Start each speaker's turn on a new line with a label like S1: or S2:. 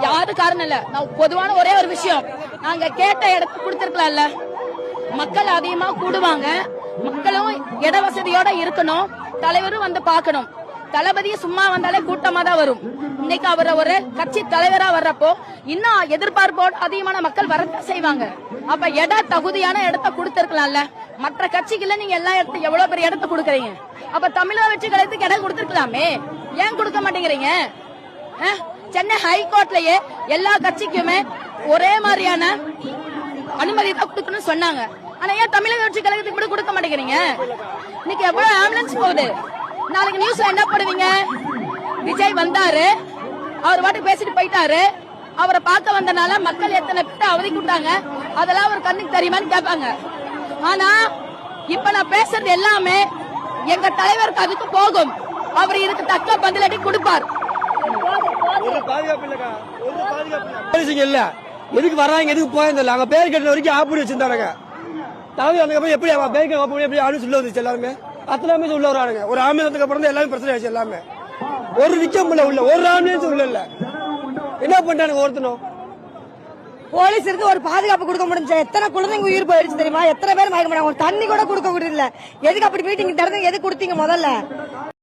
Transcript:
S1: யாரு காரணம் இல்ல. நான் பொதுவான ஒரே ஒரு விஷயம், நாங்க கேட்ட இடத்துக்கு கொடுத்திருக்கலாம்ல. மக்கள் அதிகமா கூடுவாங்க, மக்களும் இட வசதியோட இருக்கணும், தலைவரும் வந்து பாக்கணும். தளபதியை சும்மா வந்தாலே கூட்டமா தான் வரும். இன்னைக்கு அவரை ஒரு கட்சி தலைவரா வர்றப்போ இன்னும் எதிர்பார்ப்போடு அதிகமான மக்கள் வரத்தான் செய்வாங்க. அப்ப தகுதியான இடத்த கொடுத்திருக்கலாம்ல. மற்ற கட்சிகள்ல நீங்க எல்லா இடத்துல எவ்வளவு பெரிய இடத்த கொடுக்கறீங்க. அப்ப தமிழக வெற்றி கழகத்துக்கு இடம் கொடுத்திருக்கலாமே, ஏன் கொடுக்க மாட்டேங்கிறீங்க? சென்னை ஹைகோர்ட்லயே எல்லா கட்சிக்குமே ஒரே மாதிரியான அனுமதி தான் கொடுக்கணும்னு சொன்னாங்க. ஆனா ஏன் தமிழக வெற்றி கழகத்துக்கு கூட கொடுக்க மாட்டேங்கிறீங்க? இன்னைக்கு எவ்வளவு ஆம்புலன்ஸ் போகுது. நாளைக்கு நியூஸ்ல என்ன போடுவீங்க? விஜய் வந்தாரு, அவர் பாட்டு பேசிட்டு போயிட்டாரு, அவரை பார்க்க வந்தனால மக்கள் எத்தனை பேர் அவதிக்கு விட்டாங்க, அதெல்லாம் ஒரு கண்ணுக்கு தெரியுமான்னு கேட்பாங்க. ஆனா இப்ப நான் பேசுறது எல்லாமே எங்க தலைவருக்கு அதுக்கு போகும். அவர் இதுக்கு தக்க பதிலடி கொடுப்பார்.
S2: எதுக்கு வர்றாங்க, எதுக்கு போயிருந்தல அங்க பேர் கட்டுற வரைக்கும் ஆப்படி வச்சிருந்தாங்க. தலைவர் வந்ததுக்கு எப்படி பேர் எப்படி ஆளு சொல்ல வந்துச்சு. எல்லாருமே அத்தனை ஆம்புலன்ஸ் உள்ள வரானுங்க. ஒரு ஆம்புலன்ஸுக்கு அப்புறம் தான் எல்லாரும் பிரச்சனை ஆச்சு. எல்லாமே ஒரு நிச்சயம் உள்ள ஒரு ஆம்புலன்ஸ் உள்ள இல்ல. என்ன பண்றானுங்க ஒருத்தனும்?
S3: போலீஸ் இருந்து ஒரு பாதுகாப்பு கொடுக்க முடிஞ்சு எத்தனை குழந்தைங்க உயிர் போயிடுச்சு தெரியுமா? எத்தனை பேர் மயக்க மாட்டாங்க. தண்ணி கூட கொடுக்க முடியல. எதுக்கு அப்படி மீட்டிங் திறந்து எதுக்கு கொடுத்தீங்க முதல்ல?